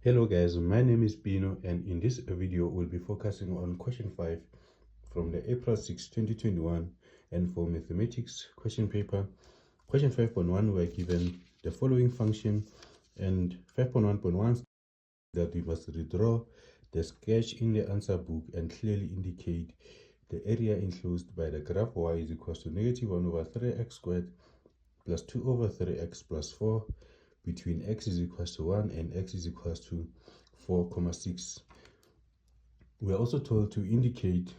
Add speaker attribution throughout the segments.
Speaker 1: Hello guys, my name is Bino, and in this video we'll be focusing on question 5 from the April 6, 2021, and for mathematics question paper. Question 5.1, we are given the following function, and 5.1.1 that we must redraw the sketch in the answer book and clearly indicate the area enclosed by the graph y is equals to -1/3x squared plus 2/3x plus 4 between x is equals to 1 and x is equals to 4,6. We are also told to indicate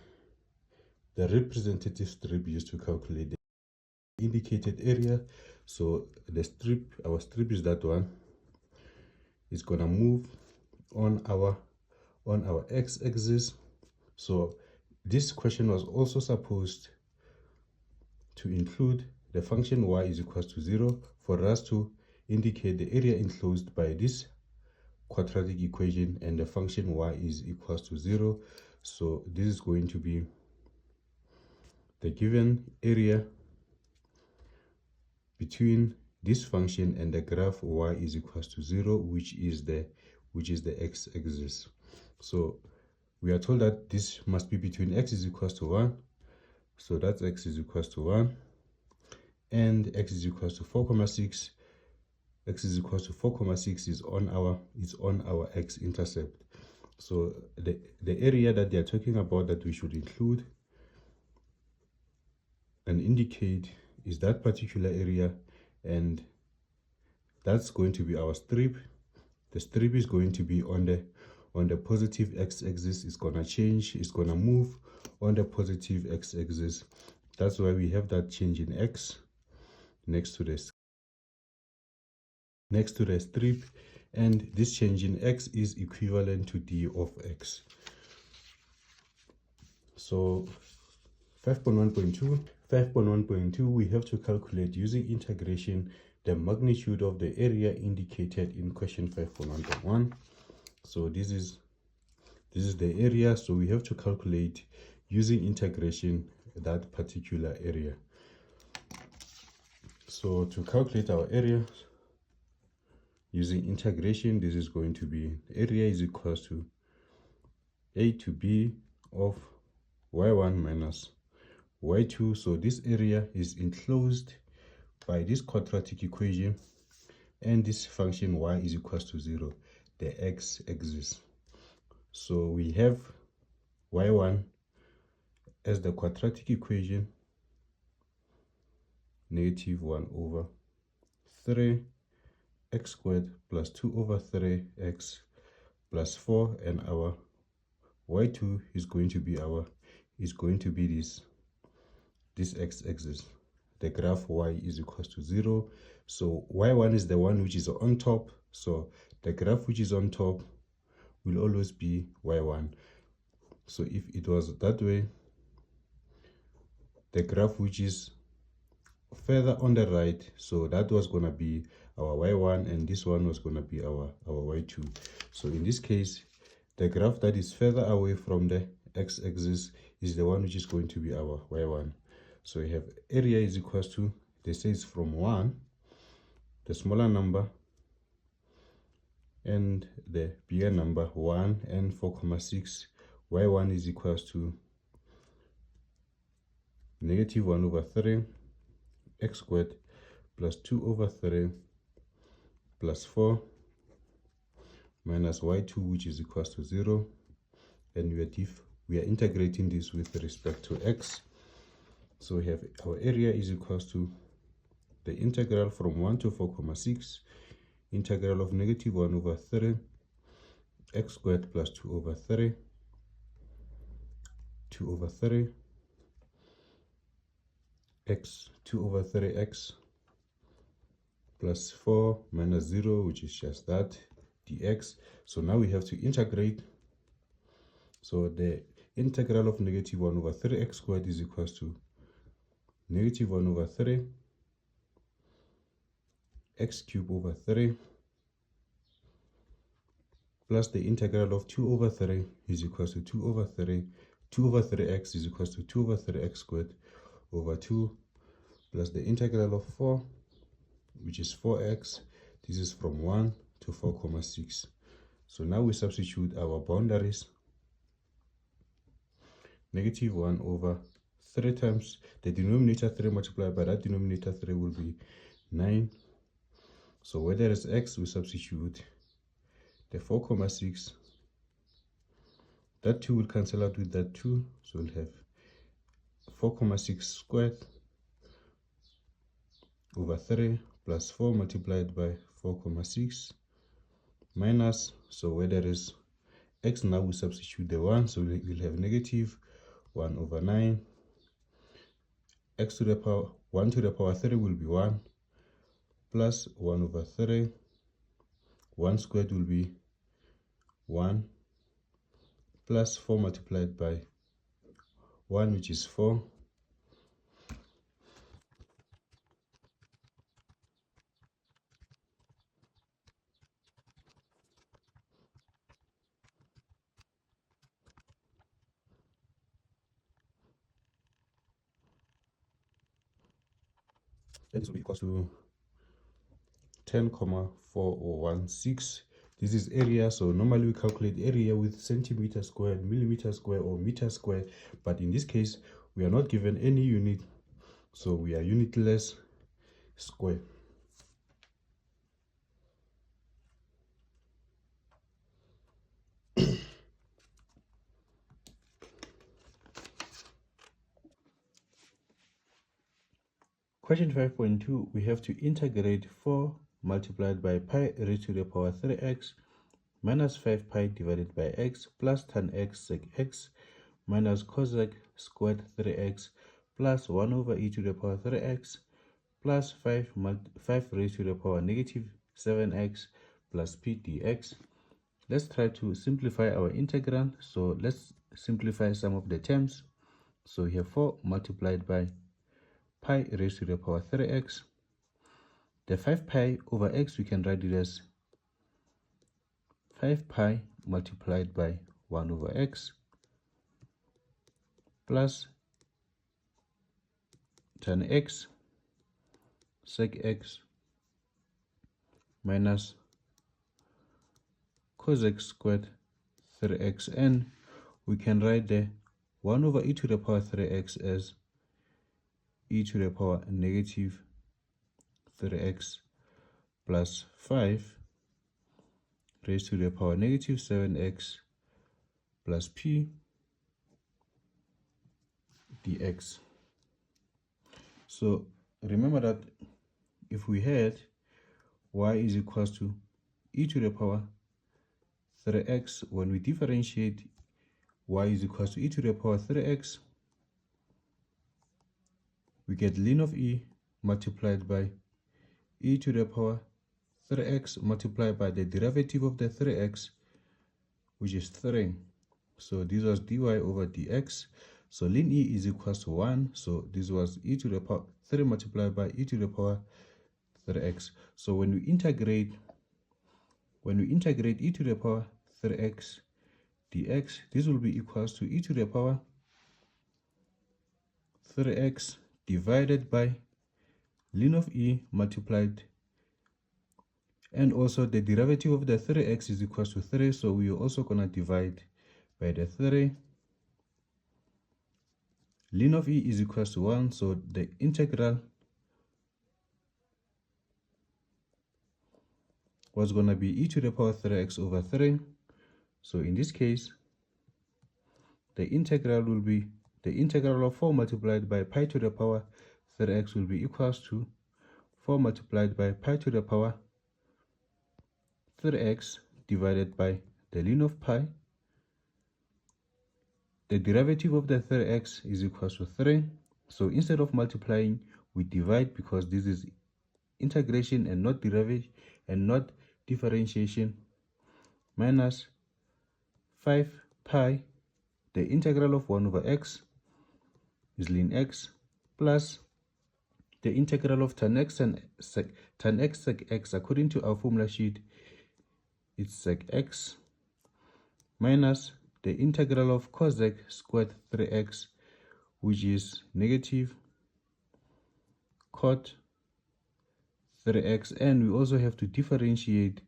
Speaker 1: the representative strip used to calculate the indicated area. So the strip, our strip is that one. It's gonna move on our x-axis. So this question was also supposed to include the function y is equals to 0 for us to indicate the area enclosed by this quadratic equation, and the function y is equals to 0. So this is going to be the given area between this function and the graph y is equals to 0, which is the x-axis. So we are told that this must be between x is equals to 1, so that's x is equals to 1, and x is equals to 4,6. X is equals to 4,6 is on our x-intercept. So the area that they are talking about that we should include and indicate is that particular area, and that's going to be our strip. The strip is going to be on the positive x-axis. It's gonna change, it's gonna move on the positive x-axis. That's why we have that change in x next to the strip, and this change in x is equivalent to d of x. So 5.1.2, we have to calculate using integration the magnitude of the area indicated in question 5.1.1. So this is the area, so we have to calculate using integration that particular area. So to calculate our area using integration, this is going to be area is equals to a to b of y1 minus y2. So this area is enclosed by this quadratic equation and this function y is equals to 0, the x-axis. So we have y1 as the quadratic equation, -1/3 x squared plus 2/3x plus 4, and our y2 is going to be this x-axis. The graph y is equals to 0. So y1 is the one which is on top, so the graph which is on top will always be y1. So if it was that way, the graph which is further on the right, so that was going to be our y1, and this one was going to be our y2. So in this case, the graph that is further away from the x-axis is the one which is going to be our y1. So we have area is equals to, they say it's from 1, the smaller number, and the bigger number, 1 and 4,6. y1 is equals to -1/3 x squared plus 2/3 plus 4 minus y2, which is equals to 0, and we are integrating this with respect to x. So we have our area is equals to the integral from 1 to 4,6, integral of -1/3 x squared plus 2/3 x 2/3x plus 4 minus 0, which is just that, dx. So now we have to integrate. So the integral of -1/3x squared is equals to -1/3 x cubed over 3 plus the integral of 2/3 is equals to 2/3x is equals to 2/3x squared over 2 plus the integral of 4, which is 4x. This is from 1 to 4,6. So now we substitute our boundaries. Negative 1 over 3 times the denominator 3 multiplied by that denominator 3 will be 9. So where there is x, we substitute the 4,6. That 2 will cancel out with that 2, so we'll have 4,6 squared over 3 plus 4 multiplied by 4,6 minus, so where there is x, now we substitute the 1, so we'll have negative 1 over 9. X to the power 1 to the power 3 will be 1 plus 1 over 3. 1 squared will be 1 plus 4 multiplied by 1, which is 4. This will be equal to 10,4016. This is area, so normally we calculate area with centimeter squared, millimeter square, or meter square, but in this case we are not given any unit, so we are unitless square. Question 5.2, we have to integrate 4 multiplied by pi raised to the power 3x minus 5 pi divided by x plus tan x sec x minus cosec squared 3x plus 1 over e to the power 3x plus 5 raised to the power negative 7x plus p dx. Let's try to simplify our integral. So let's simplify some of the terms. So we have 4 multiplied by pi raised to the power 3x. The 5 pi over x, we can write it as 5 pi multiplied by 1 over x plus tan x sec x minus cosec squared 3x, and we can write the 1 over e to the power 3x as e to the power negative 3x plus 5 raised to the power negative 7x plus p dx. So remember that if we had y is equals to e to the power 3x, when we differentiate y is equals to e to the power 3x, we get ln of e multiplied by e to the power 3x multiplied by the derivative of the 3x, which is 3. So this was dy over dx. So ln e is equals to 1. So this was e to the power 3 multiplied by e to the power 3x. So when we integrate e to the power 3x dx, this will be equals to e to the power 3x divided by ln of e multiplied, and also the derivative of the 3x is equals to 3, so we are also going to divide by the 3. Ln of e is equals to 1, so the integral was going to be e to the power 3x over 3. So in this case, the integral will be the integral of 4 multiplied by pi to the power 3x will be equals to 4 multiplied by pi to the power 3x divided by the ln of pi. The derivative of the 3x is equals to 3. So instead of multiplying, we divide, because this is integration and not derivation and not differentiation, minus 5 pi, the integral of 1 over x is ln x, plus the integral of tan x sec x, according to our formula sheet, it's sec x, minus the integral of cosec squared 3x, which is negative cot 3x, and we also have to differentiate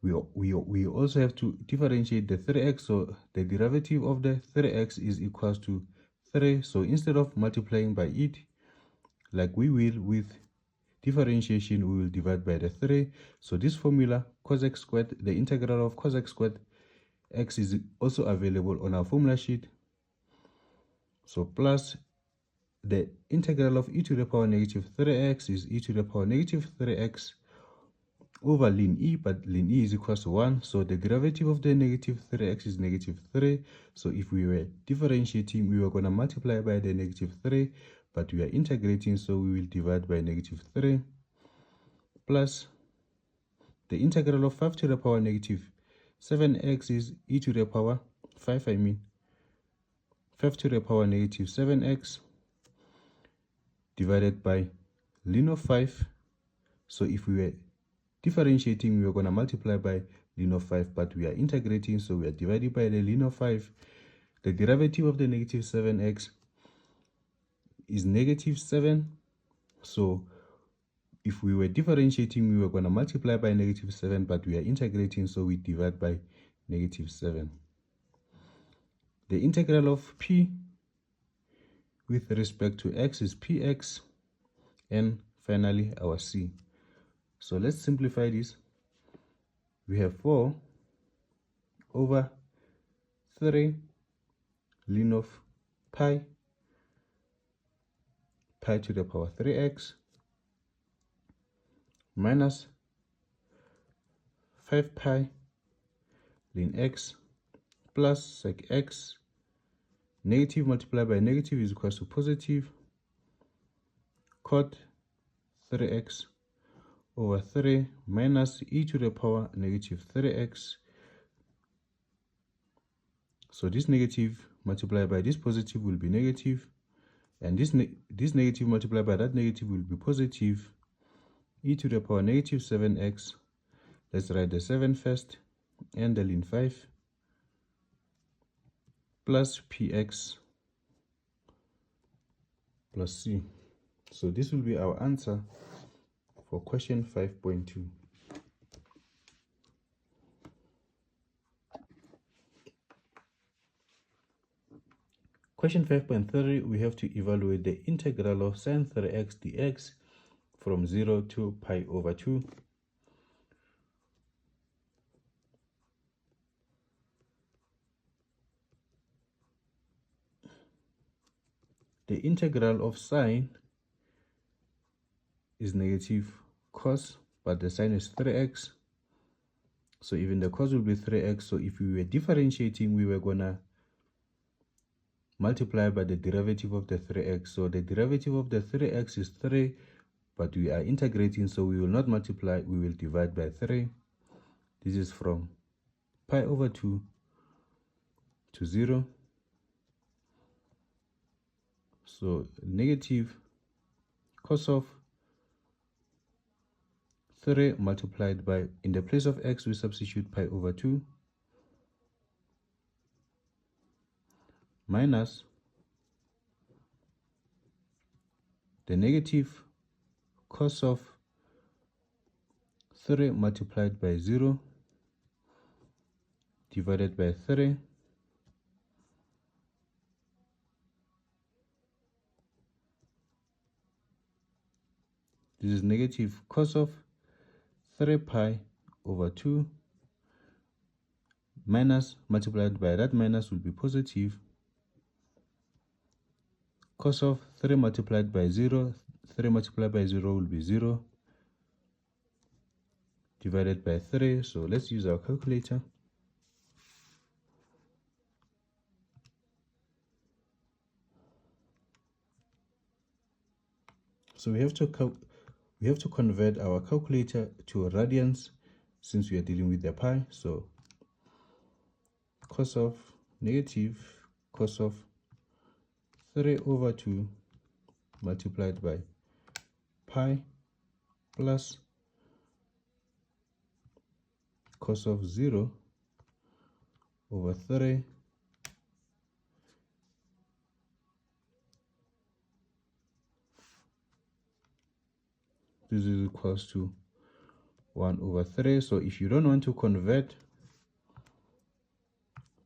Speaker 1: we also have to differentiate the 3x, so the derivative of the 3x is equals to 3. So instead of multiplying by it like we will with differentiation, we will divide by the 3. So this formula cos x squared, the integral of cos x squared x, is also available on our formula sheet. So plus the integral of e to the power negative 3x is e to the power negative 3x over ln e, but ln e is equals to 1. So the derivative of the negative 3x is negative 3. So if we were differentiating, we were going to multiply by the negative 3, but we are integrating, so we will divide by negative 3 plus the integral of 5 to the power negative 7x is e to the power 5, 5 to the power negative 7x divided by ln of 5. So if we were differentiating, we are going to multiply by ln of 5, but we are integrating, so we are dividing by the ln of 5. The derivative of the negative 7x is negative 7. So if we were differentiating, we were going to multiply by negative 7, but we are integrating, so we divide by negative 7. The integral of p with respect to x is px, and finally our c. So let's simplify this. We have 4 over 3 ln of pi to the power 3x minus 5 pi ln x plus sec x. Negative multiplied by negative is equal to positive cot 3x over 3 minus e to the power negative 3x. So this negative multiplied by this positive will be negative, and this negative multiplied by that negative will be positive. E to the power negative 7x. Let's write the 7 first, and the ln 5 plus px plus c. So this will be our answer for question 5.2. Question 5.3, we have to evaluate the integral of sin 3x dx from 0 to pi over 2. The integral of sine is negative cos, but the sine is 3x. So even the cos will be 3x. So if we were differentiating, we were going to multiply by the derivative of the 3x. So the derivative of the 3x is 3, but we are integrating, so we will not multiply, we will divide by 3. This is from pi over 2 to 0. So negative cos of 3 multiplied by, in the place of x, we substitute pi over 2 minus the negative cos of 3 multiplied by 0 divided by 3 . This is negative cos of 3 pi over 2 minus, multiplied by that minus will be positive. Cos of 3 multiplied by 0, 3 multiplied by 0 will be 0 divided by 3. So let's use our calculator. So we have to convert our calculator to radians since we are dealing with the pi. So cos of negative cos of 3 over 2 multiplied by pi plus cos of 0 over 3 this is equals to 1 over 3. So if you don't want to convert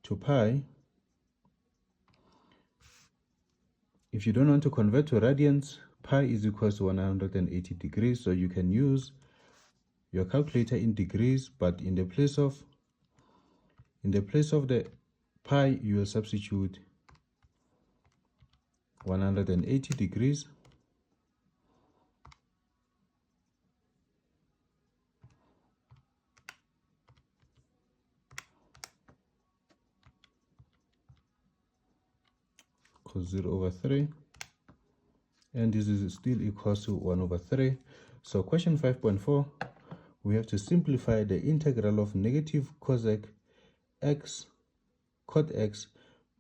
Speaker 1: to pi, if you don't want to convert to radians, pi is equal to 180 degrees. So you can use your calculator in degrees, but in the place of the pi, you will substitute 180 degrees. Cos 0 over 3, and this is still equals to 1 over 3. So question 5.4, we have to simplify the integral of negative cosec x cot x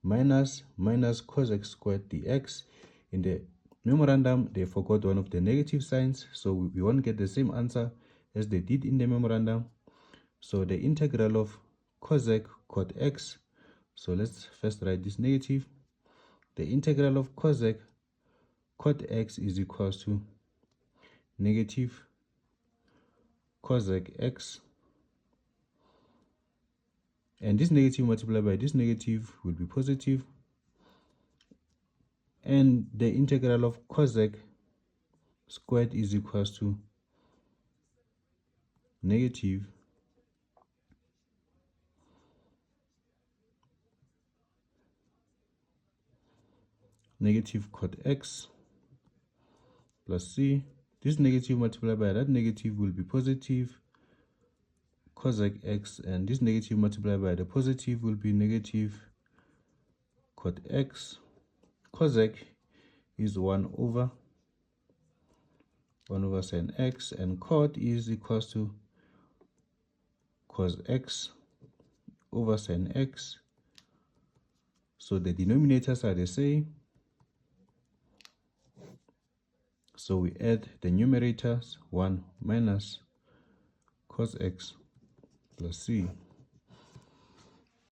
Speaker 1: minus cosec squared dx. In the memorandum, they forgot one of the negative signs, so we won't get the same answer as they did in the memorandum. So the integral of cosec cot x, so let's first write this negative. The integral of cosec cot x is equals to negative cosec x, and this negative multiplied by this negative will be positive, and the integral of cosec squared is equals to negative cot x plus c. This negative multiplied by that negative will be positive cosec x, and this negative multiplied by the positive will be negative cot x. Cosec is 1 over sin x, and cot is equals to cos x over sin x. So the denominators are the same, so we add the numerators, 1 minus cos x plus c.